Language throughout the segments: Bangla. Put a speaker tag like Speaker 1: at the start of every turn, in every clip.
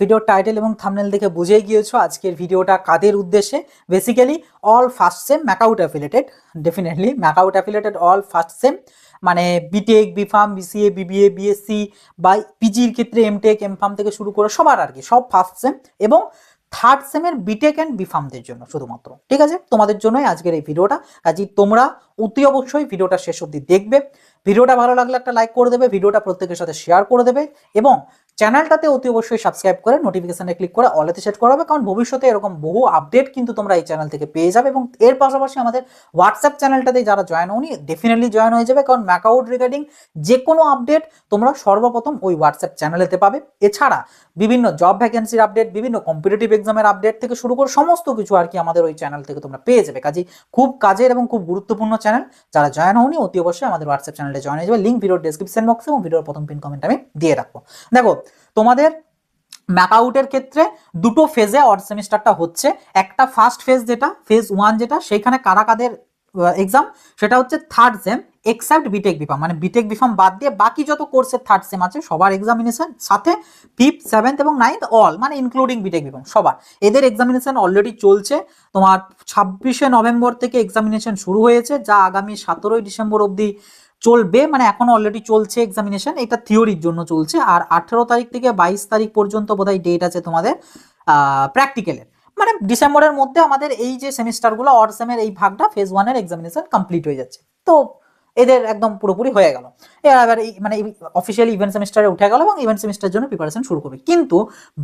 Speaker 1: ভিডিওর টাইটেল এবং থাম্বনেল দেখে বুঝেই গিয়েছো আজকের ভিডিওটা কাদের উদ্দেশ্যে। Basically all first sem MAKAUT affiliated, definitely MAKAUT affiliated all first sem, মানে B Tech, B Pharm, BCA, BBA, BSc বা পিজির ক্ষেত্রে এমটেক, এমফার্ম থেকে শুরু করে সবার আর কি, সব ফার্স্ট সেম এবং থার্ড সেমের বিটেক অ্যান্ড বিফার্মদের জন্য শুধুমাত্র। ঠিক আছে, তোমাদের জন্যই আজকের এই ভিডিওটা। কাজেই তোমরা অতি অবশ্যই ভিডিওটা শেষ অবধি দেখবে। ভিডিওটা ভালো লাগলে একটা লাইক করে দেবে, ভিডিওটা প্রত্যেকের সাথে শেয়ার করে দেবে এবং চ্যানেলটাতে অতি অবশ্যই সাবস্ক্রাইব করে নোটিফিকেশনে ক্লিক করে অলেতে সেট করা হবে, কারণ ভবিষ্যতে এরকম বহু আপডেট কিন্তু তোমরা এই চ্যানেল থেকে পেয়ে যাবে। এবং এর পাশাপাশি আমাদের হোয়াটসঅ্যাপ চ্যানেলটাতে যারা জয়েন হওনি ডেফিনেটলি জয়েন হয়ে যাবে, কারণ ম্যাকআউট রিগার্ডিং যে কোনো আপডেট তোমরা সর্বপ্রথম ওই হোয়াটসঅ্যাপ চ্যানেলেতে পাবে। এছাড়া বিভিন্ন জব ভ্যাকেন্সির আপডেট, বিভিন্ন কম্পিটিটিভ এক্সামের আপডেট থেকে শুরু করে সমস্ত কিছু আর কি আমাদের ওই চ্যানেল থেকে তোমরা পেয়ে যাবে। কাজেই খুব কাজের এবং খুব গুরুত্বপূর্ণ চ্যানেল। যারা জয়েন হওনি অতি অবশ্যই আমাদের হোয়াটসঅ্যাপ চ্যানেলে জয়েন হয়ে যাবে। লিঙ্ক ভিডিওর ডেসক্রিপশন বক্সে এবং ভিডিওর প্রথম পিন কমেন্ট আমি দিয়ে রাখবো। দেখো, তোমাদের ম্যাকআউটের ক্ষেত্রে দুটো ফেজে অড সেমিস্টারটা হচ্ছে। একটা ফার্স্ট ফেজ, যেটা ফেজ 1, যেটা সেইখানে কারা কাদের এক্সাম, সেটা হচ্ছে third sem except BTech BPharm, মানে বিটেক বিফার্ম বাদ দিয়ে বাকি যত কোর্সের থার্ড সেম আছে সবার এক্সামিনেশন, সাথে 5th 7th এবং 9th অল, মানে ইনক্লুডিং বিটেক বিফার্ম সবার, এদের এক্সামিনেশন অলরেডি চলছে। তোমার 26শে নভেম্বর থেকে এক্সামিনেশন শুরু হয়েছে, যা আগামী 17ই ডিসেম্বর অবধি চলবে, মানে এখন অলরেডি চলছে এক্সামিনেশন। এটা থিওরির জন্য চলছে। আর 18 তারিখ থেকে 22 তারিখ পর্যন্ত বোধহয় ডেট আছে তোমাদের প্র্যাকটিক্যালের। মানে ডিসেম্বরের মধ্যে আমাদের এই যে সেমিস্টারগুলো অড সেমের এই ভাগটা ফেজ 1-এর এক্সামিনেশন কমপ্লিট হয়ে যাচ্ছে। তো এদের একদম পুরোপুরি হয়ে গেল। এবার মানে অফিসিয়ালি ইভেন্ট সেমিস্টারে উঠে গেল এবং ইভেন্ট সেমিস্টারের জন্য প্রিপারেশন শুরু করবে। কিন্তু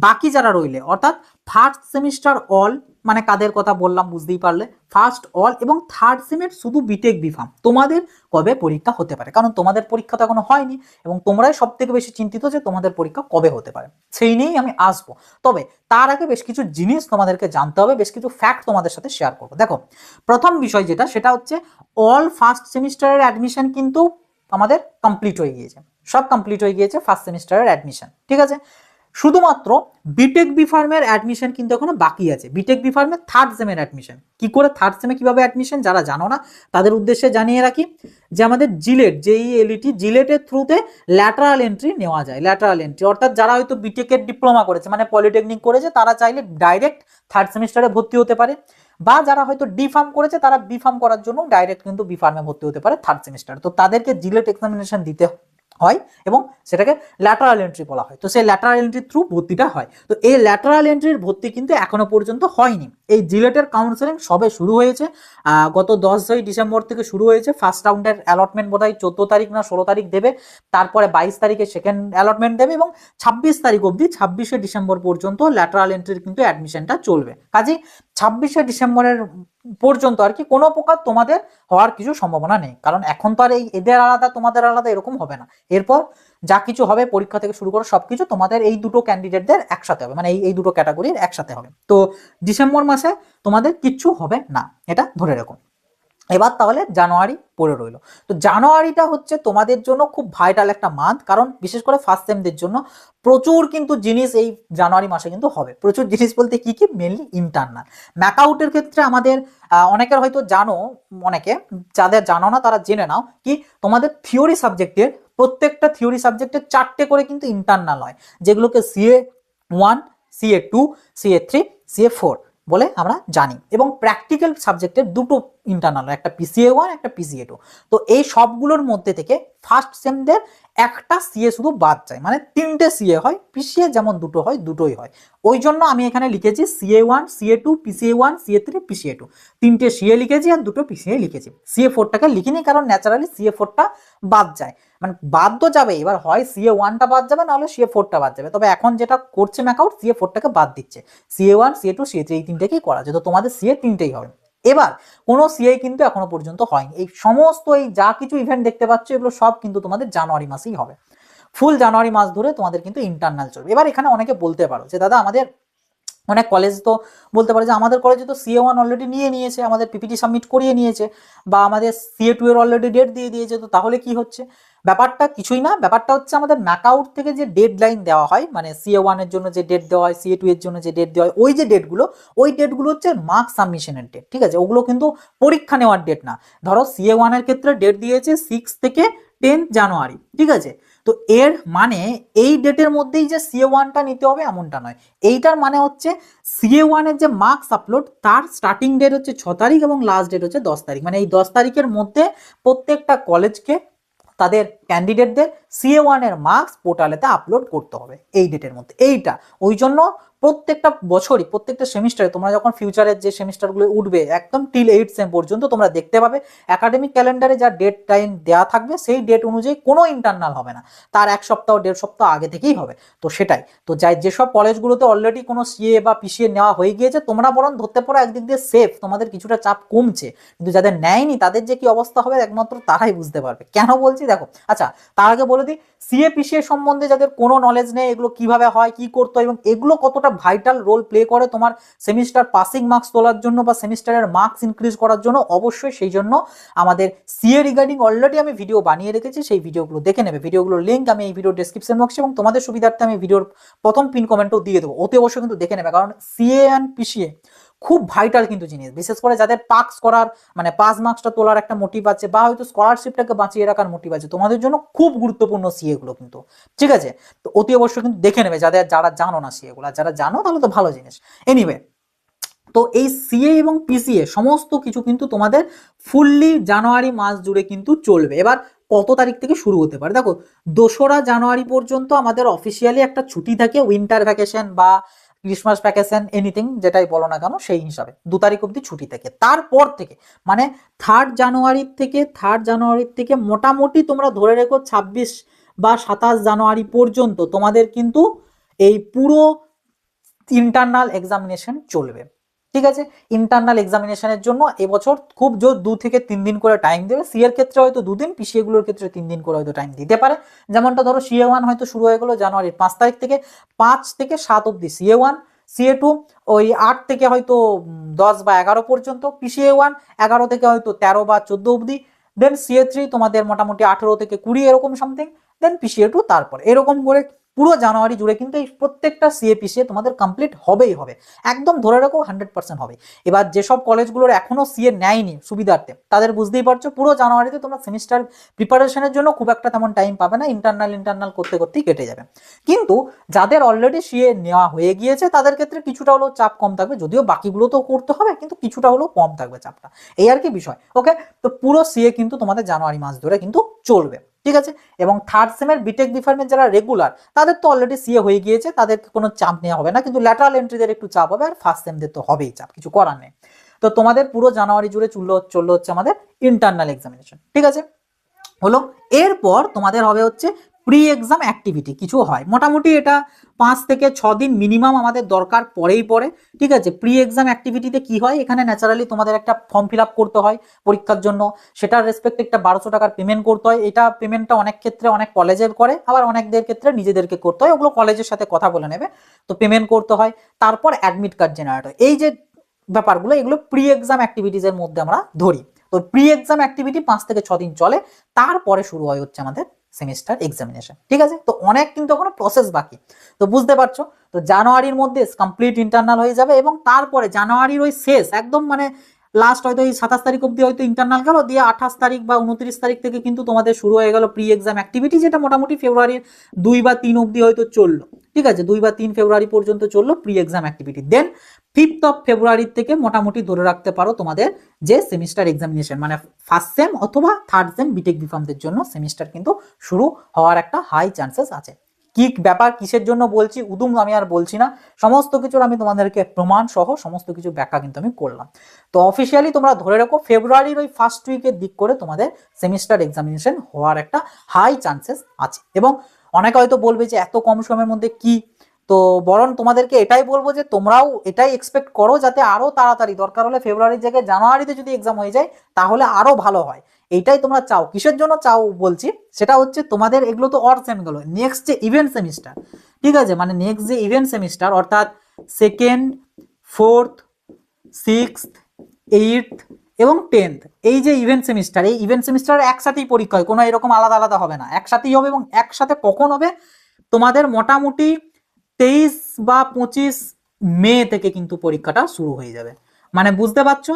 Speaker 1: বাকি যারা রইলে, অর্থাৎ ফার্স্ট সেমিস্টার অল, মানে কাদের কথা বললাম বুঝতেই পারলে, ফার্স্ট অল এবং থার্ড সেমের শুধু বিটেক বিফার্ম, তোমাদের কবে পরীক্ষা হতে পারে? কারণ তোমাদের পরীক্ষা তো এখনো হয়নি এবং তোমরাই সব থেকে বেশি চিন্তিত যে তোমাদের পরীক্ষা কবে হতে পারে, সেই নিয়েই আমি আসবো। তবে তার আগে বেশ কিছু জিনিস তোমাদেরকে জানতে হবে, বেশ কিছু ফ্যাক্ট তোমাদের সাথে শেয়ার করবো। দেখো, প্রথম বিষয় যেটা, সেটা হচ্ছে অল ফার্স্ট সেমিস্টারের অ্যাডমিশন কিন্তু আমাদের কমপ্লিট হয়ে গিয়েছে, সব কমপ্লিট হয়ে গিয়েছে ফার্স্ট সেমিস্টারের অ্যাডমিশন। ঠিক আছে, শুধুমাত্র বিটেক বিফার্মের অ্যাডমিশন কিন্তু এখনো বাকি আছে। বিটেক বিফার্মের থার্ড সেমের অ্যাডমিশন কি করে, থার্ড সেমে কিভাবে অ্যাডমিশন, যারা জানো না তাদের উদ্দেশ্যে জানিয়ে রাখি যে আমাদের জিলেট, জেইএলইটি, জিলেটের থ্রুতে ল্যাটারাল এন্ট্রি নেওয়া যায়। ল্যাটারাল এন্ট্রি অর্থাৎ যারা হয়তো বিটেকের ডিপ্লোমা করেছে, মানে পলিটেকনিক করেছে, তারা চাইলে ডাইরেক্ট থার্ড সেমিস্টারে ভর্তি হতে পারে, বা যারা হয়তো ডিফার্ম করেছে তারা বিফার্ম করার জন্য ডাইরেক্ট কিন্তু বিফার্মে ভর্তি হতে পারে থার্ড সেমিস্টার। তো তাদেরকে জিলেট এক্সামিনেশন দিতে হয় এবং সেটাকে ল্যাটারাল এন্ট্রি বলা হয়। তো সেই ল্যাটারাল এন্ট্রি থ্রু ভর্তিটা হয়। তো এই ল্যাটারাল এন্ট্রির ভর্তি কিন্তু এখনো পর্যন্ত হয়নি। এই জিলেটের কাউন্সেলিং সবে শুরু হয়েছে, গত 10ই ডিসেম্বর থেকে শুরু হয়েছে। ফার্স্ট রাউন্ডের অ্যালটমেন্ট বোধহয় 14 তারিখ না 16 তারিখ দেবে, তারপরে 22 তারিখে সেকেন্ড অ্যালটমেন্ট দেবে এবং 26 তারিখ অবধি, 26শে ডিসেম্বর পর্যন্ত ল্যাটারাল এন্ট্রির কিন্তু অ্যাডমিশনটা চলবে। কাজেই 26শে ডিসেম্বরের পর্যন্ত আর কি কোনো প্রকার তোমাদের হওয়ার কিছু সম্ভাবনা নেই, কারণ এখন তো আর এই এদের আলাদা তোমাদের আলাদা এরকম হবে না। এরপর যা কিছু হবে পরীক্ষা থেকে শুরু করে সবকিছু তোমাদের এই দুটো ক্যান্ডিডেটদের একসাথে হবে, মানে এই দুটো ক্যাটাগরির একসাথে হবে। তো ডিসেম্বর মাসে তোমাদের কিচ্ছু হবে না, এটা ধরে রাখো। এবার তাহলে জানুয়ারি পড়ে রইলো। তো জানুয়ারিটা হচ্ছে তোমাদের জন্য খুব ভাইটাল একটা মান্থ, কারণ বিশেষ করে ফার্স্ট সেমদের জন্য প্রচুর কিন্তু জিনিস এই জানুয়ারি মাসে কিন্তু হবে। প্রচুর জিনিস বলতে কি কি, মেনলি ইন্টারনাল। ম্যাকআউটের ক্ষেত্রে আমাদের অনেকের হয়তো জানো, অনেকে যাদের জানো না তারা জেনে নাও কি, তোমাদের থিওরি সাবজেক্টের প্রত্যেকটা থিওরি সাবজেক্টের 4টে করে কিন্তু ইন্টারনাল হয়, যেগুলোকে CA1, CA2, CA3, CA4 বলে আমরা জানি। এবং প্র্যাকটিক্যাল সাবজেক্টের দুটো ইন্টারনাল, একটা PCA1, একটা PCA2। তো এই সবগুলোর মধ্যে থেকে ফার্স্ট সেমদের একটা সিএ শুধু বাদ যায়, মানে 3টে সিএ হয়, পিসিএ যেমন দুটো হয় দুটোই হয়। ওই জন্য আমি এখানে লিখেছি CA1, CA2, PCA1, CA3, PCA2, 3টে সিএ লিখেছি আর দুটো পিসিএ লিখেছি। CA4টাকে লিখিনি, কারণ ন্যাচারালি CA4টা বাদ যায়, মানে বাদ তো যাবে। এবার হয় CA1টা বাদ যাবে, নাহলে CA4টা বাদ যাবে। তবে এখন যেটা করছে ম্যাকআউট, CA4টাকে বাদ দিচ্ছে। CA1, CA2, CA3 এই 3টেকেই করা যেত, তোমাদের সিএ 3টেই হবে। এবার কোনো সিএ কিন্তু এখনো পর্যন্ত হয়নি। এই সমস্ত এই যা কিছু ইভেন্ট দেখতে পাচ্ছ এগুলো সব কিন্তু তোমাদের জানুয়ারি মাসেই হবে। ফুল জানুয়ারি মাস ধরে তোমাদের কিন্তু ইন্টারনাল চলবে। এবার এখানে অনেকে বলতে পারো যে দাদা আমাদের অনেক কলেজ তো বলতে পারে যে আমাদের কলেজে তো CA1 অলরেডি নিয়েছে, আমাদের PPT সাবমিট করিয়ে নিয়েছে, বা আমাদের CA2 এর অলরেডি ডেট দিয়ে দিয়েছে, তো তাহলে কি হচ্ছে? ব্যাপারটা কিছুই না। ব্যাপারটা হচ্ছে আমাদের ম্যাকআউট থেকে যে ডেড লাইন দেওয়া হয়, মানে CA1 এর জন্য যে ডেট দেওয়া হয়, CA2 এর জন্য যে ডেট দেওয়া হয়, ওই যে ডেটগুলো, ওই ডেটগুলো হচ্ছে মার্ক সাবমিশনের ডেট। ঠিক আছে, ওগুলো কিন্তু পরীক্ষা নেওয়ার ডেট না। ধরো CA1 এর ক্ষেত্রে ডেট দিয়েছে 6 থেকে 10 জানুয়ারি, ঠিক আছে, তো এর মানে এই ডেটের মধ্যেই যে CA1টা নিতে হবে এমনটা নয়। এইটার মানে হচ্ছে CA1 এর যে মার্কস আপলোড তার স্টার্টিং ডেট হচ্ছে 6 তারিখ এবং লাস্ট ডেট হচ্ছে 10 তারিখ। মানে এই 10 তারিখের মধ্যে প্রত্যেকটা কলেজকে তাদের ক্যান্ডিডেটদের CA1 এর মার্কস পোর্টালেতে আপলোড করতে হবে এই ডেটের মধ্যে। এইটা ওই জন্য প্রত্যেকটা বছরই প্রত্যেকটা সেমিস্টারে তোমরা যখন ফিউচারের যে সেমিস্টারগুলো উঠবে একদম টিল 8 সেম পর্যন্ত তোমরা দেখতে পাবে একাডেমিক ক্যালেন্ডারে যা ডেট টাইম দেওয়া থাকবে সেই ডেট অনুযায়ী কোনো ইন্টারনাল হবে না, তার 1 সপ্তাহ 1.5 সপ্তাহ আগে থেকেই হবে। তো সেটাই তো যাই, যেসব কলেজগুলোতে অলরেডি কোনো CA বা PCA নেওয়া হয়ে গিয়েছে তোমরা বরং ধরতে পারো একদিক দিয়ে সেফ, তোমাদের কিছুটা চাপ কমছে। কিন্তু যাদের নেয়নি তাদের যে কি অবস্থা হবে একমাত্র তারাই বুঝতে পারবে। কেন বলছি দেখো, আচ্ছা তার আগে বলে দিই CA PCA সম্বন্ধে যাদের কোনো নলেজ নেই, এগুলো কিভাবে হয় কি করতে হয় এবং এগুলো কতটা ভাইটাল রোল প্লে করে তোমার সেমিস্টার পাসিং মার্কস তোলার জন্য বা সেমিস্টারের মার্কস ইনক্রিজ করার জন্য, অবশ্যই সেই জন্য আমাদের CA রিগার্ডিং অলরেডি আমি ভিডিও বানিয়ে রেখেছি, সেই ভিডিওগুলো দেখে নেবে। ভিডিওগুলোর লিঙ্ক আমি এই ভিডিও ডেসক্রিপশন বক্সে এবং তোমাদের সুবিধার্থে আমি ভিডিওর প্রথম পিন কমেন্টও দিয়ে দেবো, অতি অবশ্যই কিন্তু দেখে নেবে। কারণ CA অ্যান্ড PCA খুব ভাইটাল কিন্তু জিনিস, বিশেষ করে যাদের পাস করার মানে পাস মার্কসটা তোলার একটা মোটিভ আছে বা হয়তো স্কলারশিপটাকে বাঁচিয়ে রাখার মোটিভ আছে, তোমাদের জন্য খুব গুরুত্বপূর্ণ CA গুলো কিন্তু, ঠিক আছে? তো অতি অবশ্যই কিন্তু দেখে নেবে যারা জানো না CA গুলো, আর যারা জানো তাহলে তো ভালো জিনিস। এনিওয়ে, তো এই CA এবং PCA সমস্ত কিছু কিন্তু তোমাদের ফুললি জানুয়ারি মাস জুড়ে কিন্তু চলবে। এবার কত তারিখ থেকে শুরু হতে পারে দেখো, 2রা জানুয়ারি পর্যন্ত আমাদের অফিসিয়ালি একটা ছুটি থাকে, উইন্টার ভ্যাকেশন বা ক্রিসমাস ভ্যাকেশন এনিথিং যেটাই বলো না কেন, সেই হিসাবে 2 তারিখ অবধি ছুটি থাকে। তারপর থেকে মানে 3rd জানুয়ারির থেকে মোটামুটি তোমরা ধরে রেখো 26 বা 27 জানুয়ারি পর্যন্ত তোমাদের কিন্তু এই পুরো ইন্টারনাল এক্সামিনেশন চলবে, ঠিক আছে? ইন্টারনাল এক্সামিনেশনের জন্য এবছর খুব জোর 2 থেকে 3 দিন করে টাইম দেবে। CA এর ক্ষেত্রে হয়তো 2 দিন, PCA গুলোর ক্ষেত্রে 3 দিন করে হয়তো টাইম দিতে পারে। যেমনটা ধরো CA1 হয়তো শুরু হয়ে গেলো জানুয়ারির 5 তারিখ থেকে, 5 থেকে 7 অবধি CA1, CA2 ওই 8 থেকে হয়তো 10 বা 11 পর্যন্ত, PCA1 11 থেকে হয়তো 13 বা 14 অবধি, দেন CA3 তোমাদের মোটামুটি 18 থেকে 20 এরকম সামথিং, দেন PCA2 তারপর এরকম করে পুরো জানুয়ারি জুড়ে কিন্তু এই প্রত্যেকটা CA PCA তোমাদের কমপ্লিট হবেই হবে, একদম ধরে রাখো 100% হবে। এবার যেসব কলেজগুলোর এখনো CA নেয়নি সুবিধার্থে তাদের বুঝতেই পারছো পুরো জানুয়ারিতে তোমরা সেমিস্টার প্রিপারেশনের জন্য খুব একটা তেমন টাইম পাবে না, ইন্টারনাল করতে করতেই কেটে যাবে। কিন্তু যাদের অলরেডি CA নেওয়া হয়ে গিয়েছে তাদের ক্ষেত্রে কিছুটা হলেও চাপ কম থাকবে, যদিও বাকিগুলো তো করতে হবে কিন্তু কিছুটা হলেও কম থাকবে চাপটা, এই আর কি বিষয়। ওকে, তো পুরো CA কিন্তু তোমাদের জানুয়ারি মাস ধরে কিন্তু চলবে, ঠিক আছে? এবং 3rd সেমের বিটেক ডিপার্টমেন্ট যারা রেগুলার তাদের তো অলরেডি CA হয়ে গিয়েছে, তাদের কোনো চাপ নেওয়া হবে না, কিন্তু ল্যাটারাল এন্ট্রিদের একটু চাপ হবে, আর ফার্স্ট সেমদের তো হবেই চাপ, কিছু করার নেই। তো তোমাদের পুরো জানুয়ারি জুড়ে চললো হচ্ছে আমাদের ইন্টারনাল এক্সামিনেশন, ঠিক আছে? হলো, এরপর তোমাদের হবে হচ্ছে প্রি এক্সাম অ্যাক্টিভিটি কিছু হয়, মোটামুটি এটা 5 থেকে 6 দিন মিনিমাম আমাদের দরকার পড়েই পড়ে, ঠিক আছে? প্রি এক্সাম অ্যাক্টিভিটিতে কি হয়, এখানে ন্যাচারালি তোমাদের একটা ফর্ম ফিল আপ করতে হয় পরীক্ষার জন্য, সেটার রেসপেক্টে একটা 1200 টাকার পেমেন্ট করতে হয়। এটা পেমেন্টটা অনেক ক্ষেত্রে অনেক কলেজের করে, আবার অনেকদের ক্ষেত্রে নিজেদেরকে করতে হয়, ওগুলো কলেজের সাথে কথা বলে নেবে। তো পেমেন্ট করতে হয়, তারপর অ্যাডমিট কার্ড জেনারেট হয়। এই যে ব্যাপারগুলো এগুলো প্রি এক্সাম অ্যাক্টিভিটিসের মধ্যে আমরা ধরি। তো প্রি এক্সাম অ্যাক্টিভিটি 5 থেকে 6 দিন চলে, তারপরে শুরু হয় হচ্ছে আমাদের সেমিস্টার এক্সামিনেশন, ঠিক আছে? তো অনেক কিন্তু এখনো প্রসেস বাকি, তো বুঝতে পারছো। তো জানুয়ারির মধ্যে কমপ্লিট ইন্টারনাল হয়ে যাবে এবং তারপরে জানুয়ারির ওই শেষ একদম মানে লাস্ট হয়তো এই 27 তারিখ অব্দি হয়তো ইন্টারনাল গেল, দিয়ে 28 তারিখ বা 29 তারিখ থেকে কিন্তু তোমাদের শুরু হয়ে গেল প্রি এক্সাম অ্যাক্টিভিটি, যেটা মোটামুটি ফেব্রুয়ারির 2 বা 3 অব্দি হয়তো চললো, ঠিক আছে? 2 বা 3 ফেব্রুয়ারি পর্যন্ত চললো প্রি এক্সাম অ্যাক্টিভিটি। দেন 5 ফেব্রুয়ারি মোটামুটি ধরে রাখতে পারো তোমাদের যে সেমিস্টার এক্সামিনেশন মানে ফার্স্ট সেম অথবা থার্ড সেম বিটেক বিফার্মদের জন্য সেমিস্টার কিন্তু শুরু হওয়ার একটা হাই চান্সেস আছে। কি ব্যাপার কিসের জন্য বলছি উদুম আমি আর বলছি না, সমস্ত কিছুর আমি তোমাদেরকে প্রমাণ সহ সমস্ত কিছু ব্যাখ্যা কিন্তু আমি করলাম। তো অফিসিয়ালি তোমরা ধরে রাখো ফেব্রুয়ারির ওই ফার্স্ট উইকের দিক করে তোমাদের সেমিস্টার এক্সামিনেশন হওয়ার একটা হাই চান্সেস আছে। এবং অনেকে হয়তো বলবে যে এত কম সময়ের মধ্যে কি, তো বরং তোমাদেরকে এটাই বলবো যে তোমরাও এটাই এক্সপেক্ট করো যাতে আরো তাড়াতাড়ি, দরকার হলে ফেব্রুয়ারির জায়গায় জানুয়ারিতে যদি এক্সাম হয়ে যায় তাহলে আরো ভালো হয়, এইটাই তোমরা চাও। কিসের জন্য চাও বলছি, সেটা হচ্ছে তোমাদের এগুলো তো অর সেম গেলো, নেক্সট যে ইভেন্ট সেমিস্টার, ঠিক আছে? মানে নেক্সট যে ইভেন্ট সেমিস্টার অর্থাৎ 2nd, 4th, 6th, 8th এবং 10th, এই যে ইভেন্ট সেমিস্টার, এই ইভেন্ট সেমিস্টার একসাথেই পরীক্ষা হয়, কোনো এরকম আলাদা আলাদা হবে না, একসাথেই হবে। এবং একসাথে কখন হবে, তোমাদের মোটামুটি 23 বা 25 মে থেকে কিন্তু পরীক্ষাটা শুরু হয়ে যাবে। মানে বুঝতে পারছো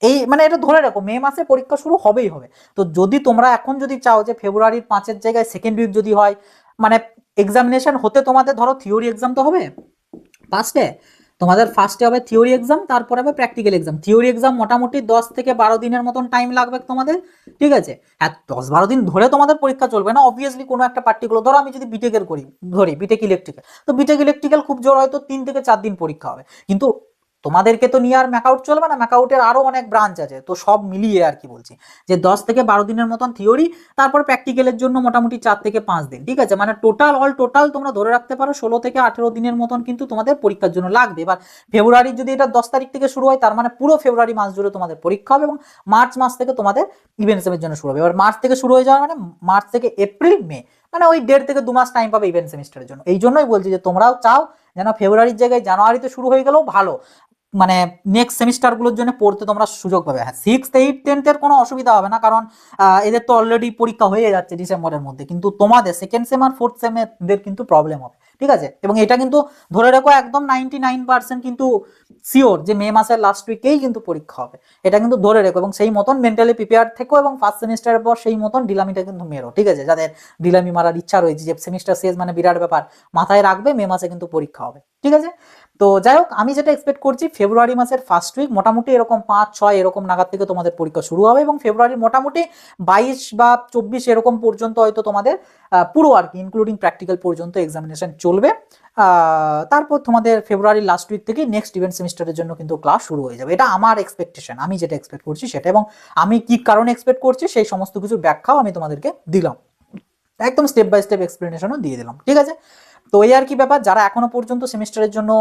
Speaker 1: এই মানে এটা ধরে রাখো মে মাসে পরীক্ষা শুরু হবেই হবে। তো যদি তোমরা এখন যদি চাও যে ফেব্রুয়ারির 5-এর জায়গায় সেকেন্ড উইক যদি হয়, মানে এক্সামিনেশন হতে তোমাদের ধরো থিওরি এক্সাম তো হবে ফার্স্টে, তোমাদের ফার্স্টে হবে থিওরি এক্সাম, তারপরে হবে প্র্যাকটিক্যাল এক্সাম। থিওরি এক্সাম মোটামুটি 10 থেকে 12 দিনের মতন টাইম লাগবে তোমাদের, ঠিক আছে। হ্যাঁ 10-12 দিন ধরে তোমাদের পরীক্ষা চলবে না, অবভিয়াসলি কোনো একটা পার্টিকুলার, ধরো আমি যদি বিটেকের করি, ধরি বিটেক ইলেকট্রিক্যাল, তো বিটেক ইলেকট্রিক্যাল খুব জোর হয়তো 3 থেকে 4 দিন পরীক্ষা হবে। কিন্তু তোমাদেরকে তো নিয়ে আর ম্যাকআউট চলবে না, ম্যাকআউটের আরো অনেক ব্রাঞ্চ আছে, তো সব মিলিয়ে আর কি বলছি যে 10 থেকে 12 দিনের মতন থিওরি, তারপর প্র্যাকটিক্যালের জন্য মোটামুটি 4 থেকে 5 দিন, ঠিক আছে। মানে টোটাল তোমরা ধরে রাখতে পারো 16 থেকে 18 দিনের মতন কিন্তু তোমাদের পরীক্ষার জন্য লাগবে। এবার ফেব্রুয়ারির যদি এটা 10 তারিখ থেকে শুরু হয়, তার মানে পুরো ফেব্রুয়ারি মাস জুড়ে তোমাদের পরীক্ষা হবে, এবং মার্চ মাস থেকে তোমাদের ইভেন্ট সেমের জন্য শুরু হবে। এবার মার্চ থেকে শুরু হয়ে যাওয়া মানে মার্চ থেকে এপ্রিল মে, মানে ওই 1.5 থেকে 2 মাস টাইম পাবে ইভেন্ট সেমিস্টারের জন্য। এই জন্যই বলছি যে তোমরাও চাও যেন ফেব্রুয়ারির জায়গায় জানুয়ারিতে শুরু হয়ে গেলেও ভালো, মানে নেক্সট সেমিস্টারগুলোর জন্য পড়তে তোমরা সুযোগ পাবে। হ্যাঁ 6th, 8th, 10th-এর কোনো অসুবিধা হবে না, কারণ এদের তো অলরেডি পরীক্ষা হয়ে যাচ্ছে ডিসেম্বরের মধ্যে, কিন্তু তোমাদের সেকেন্ড সেম আর ফোর্থ সেমের কিন্তু প্রবলেম হবে, ঠিক আছে। এবং এটা কিন্তু ধরে রাখো একদম 99% কিন্তু শিওর যে মে মাসের লাস্ট উইকেই কিন্তু পরীক্ষা হবে, এটা কিন্তু ধরে রেখো। এবং সেই মতন মেন্টালি প্রিপেয়ার থেকো, এবং ফার্স্ট সেমিস্টারের পর সেই মতন ডিলামিটা কিন্তু মেরো, ঠিক আছে। যাদের ডিলামি মারার ইচ্ছা রয়েছে যে সেমিস্টার শেষ মানে বিরাট ব্যাপার, মাথায় রাখবে মে মাসে কিন্তু পরীক্ষা হবে, ঠিক আছে। তো যাই হোক, আমি যেটা এক্সপেক্ট করছি ফেব্রুয়ারি মাসের ফার্স্ট উইক মোটামুটি এরকম 5-6 এরকম নাগাদ থেকে তোমাদের পরীক্ষা শুরু হবে, এবং ফেব্রুয়ারির মোটামুটি 22 বা 24 এরকম পর্যন্ত হয়তো তোমাদের পুরো আর কি ইনক্লুডিং প্র্যাকটিক্যাল পর্যন্ত এক্সামিনেশন চলবে। তারপর তোমাদের ফেব্রুয়ারির লাস্ট উইক থেকে নেক্সট ইভেন্ট সেমিস্টারের জন্য কিন্তু ক্লাস শুরু হয়ে যাবে। এটা আমার এক্সপেকটেশন, আমি যেটা এক্সপেক্ট করছি সেটা, এবং আমি কি কারণে এক্সপেক্ট করছি সেই সমস্ত কিছুর ব্যাখ্যাও আমি তোমাদেরকে দিলাম, একদম স্টেপ বাই স্টেপ এক্সপ্লেনেশনও দিয়ে দিলাম, ঠিক আছে। তো এই আর কি ব্যাপার, যারা এখনো পর্যন্ত সেমিস্টারের জন্য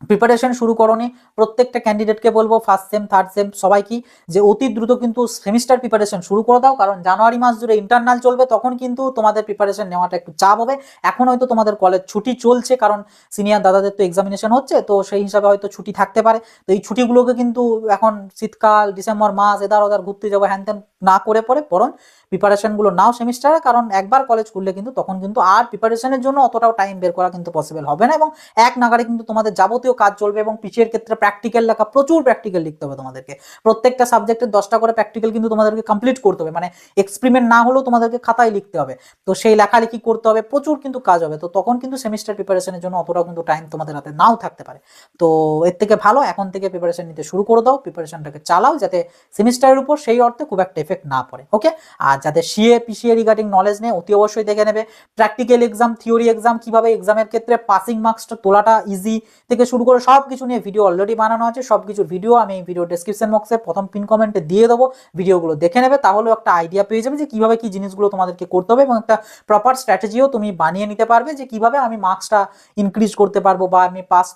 Speaker 1: প্রিপারেশন শুরু করনি, প্রত্যেকটা ক্যান্ডিডেটকে বলবো ফার্স্ট সেম থার্ড সেম সবাই কি যে অতি দ্রুত কিন্তু সেমিস্টার প্রিপারেশন শুরু করে দাও, কারণ জানুয়ারি মাস জুড়ে ইন্টারনাল চলবে, তখন কিন্তু তোমাদের প্রিপারেশন নেওয়াটা একটু চাপ হবে। এখন হয়তো তোমাদের কলেজ ছুটি চলছে, কারণ সিনিয়র দাদাদের তো এক্সামিনেশন হচ্ছে, তো সেই হিসাবে হয়তো ছুটি থাকতে পারে। তো এই ছুটিগুলোকে কিন্তু এখন শীতকাল ডিসেম্বর মাস এদার ওদার ঘুরতে যাবো হ্যান ত্যান না করে পরে বরং প্রিপারেশনগুলো নাও সেমিস্টারে, কারণ একবার কলেজ খুললে কিন্তু তখন কিন্তু আর প্রিপারেশনের জন্য অতটাও টাইম বের করা কিন্তু পসিবল হবে না, এবং এক নাগারে কিন্তু তোমাদের যাবতীয় কাজ চলবে। এবং পিছিয়ের ক্ষেত্রে প্র্যাকটিক্যাল লেখা, প্রচুর প্র্যাকটিক্যাল লিখতে হবে তোমাদেরকে, প্রত্যেকটা সাবজেক্টের 10টা করে প্র্যাকটিক্যাল কিন্তু তোমাদেরকে কমপ্লিট করতে হবে, মানে এক্সপেরিমেন্ট না হলেও তোমাদেরকে খাতায় লিখতে হবে, তো সেই লেখালেখি করতে হবে, প্রচুর কিন্তু কাজ হবে। তো তখন কিন্তু সেমিস্টার প্রিপারেশনের জন্য অতটাও কিন্তু টাইম তোমাদের হাতে নাও থাকতে পারে। তো এর থেকে ভালো এখন থেকে প্রিপারেশন নিতে শুরু করে দাও, প্রিপারেশনটাকে চালাও, যাতে সেমিস্টারের উপর সেই অর্থে খুব একটা এফেক্ট না পড়ে, ওকে। আর যাদের সিএ পিসিএ রিগার্ডিং নলেজ নেই অতি অবশ্যই দেখে নেবে প্র্যাকটিক্যাল এক্সাম, থিওরি এক্সাম, কিভাবে এক্সামের ক্ষেত্রে পাসিং মার্কসটা তোলাটা ইজি থেকে শুরু করে সব কিছু নিয়ে ভিডিও অলরেডি বানানো আছে। সব কিছুর ভিডিও আমি এই ভিডিও ডেসক্রিপশন বক্সে প্রথম পিন কমেন্টে দিয়ে দেবো, ভিডিওগুলো দেখে নেবে, তাহলেও একটা আইডিয়া পেয়ে যাবে যে কিভাবে কি জিনিসগুলো তোমাদেরকে করতে হবে, এবং একটা প্রপার স্ট্র্যাটেজিও তুমি বানিয়ে নিতে পারবে যে কিভাবে আমি মার্কসটা ইনক্রিজ করতে পারবো, বা আমি পাস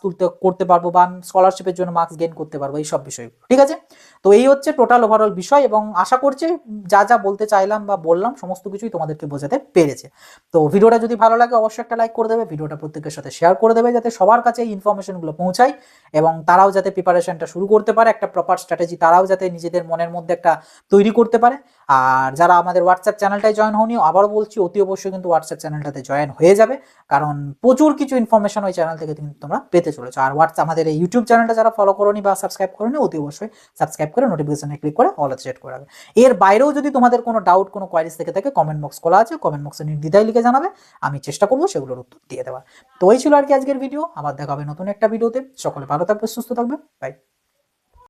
Speaker 1: করতে পারবো, বা আমি স্কলারশিপের জন্য মার্কস গেইন করতে পারবো, এই সব বিষয়গুলো, ঠিক আছে। তো এই হচ্ছে টোটাল ওভারঅল বিষয়, এবং আশা করছি যা যা বলতে চাইলাম বা বললাম সমস্ত কিছুই তোমাদেরকে বোঝাতে পেরেছে। তো ভিডিওটা যদি ভালো লাগে অবশ্যই একটা লাইক করে দেবে, ভিডিওটা প্রত্যেকের সাথে শেয়ার করে দেবে, যাতে সবার কাছে এই ইনফরমেশনগুলো পৌঁছায়, এবং তারাও যাতে প্রিপারেশনটা শুরু করতে পারে, একটা প্রপার স্ট্র্যাটেজি তারাও যাতে নিজেদের মনের মধ্যে একটা তৈরি করতে পারে। আর যারা আমাদের হোয়াটসঅ্যাপ চ্যানেলটায় জয়েন হওনি, আবারও বলছি অতি অবশ্যই কিন্তু হোয়াটসঅ্যাপ চ্যানেলটাতে জয়েন হয়ে যাবে, কারণ প্রচুর কিছু ইনফরমেশন ওই চ্যানেল থেকে কিন্তু তোমরা পেতে চলেছো। আর হোয়াটসঅ্যাপ আমাদের এই ইউটিউব চ্যানেলটা যারা ফলো করোনি বা সাবস্ক্রাইব করোনি, অতি অবশ্যই সাবস্ক্রাইব করে নোটিফিকেশনে ক্লিক করে অল সেট করে রাখবে। এর বাইরেও যদি তোমাদের কোনো ডাউট, কোনো কোয়ারিজ থেকে থাকে, কমেন্ট বক্স খোলা আছে, কমেন্ট বক্সে নির্দ্বিধায় লিখে জানাবে, আমি চেষ্টা করবো সেগুলোর উত্তর দিয়ে দেওয়ার। তো এই ছিল আর কি আজকের ভিডিও, আবার দেখা হবে নতুন একটা ভিডিওতে। সকলে ভালো থাকবে, সুস্থ থাকবে, বাই।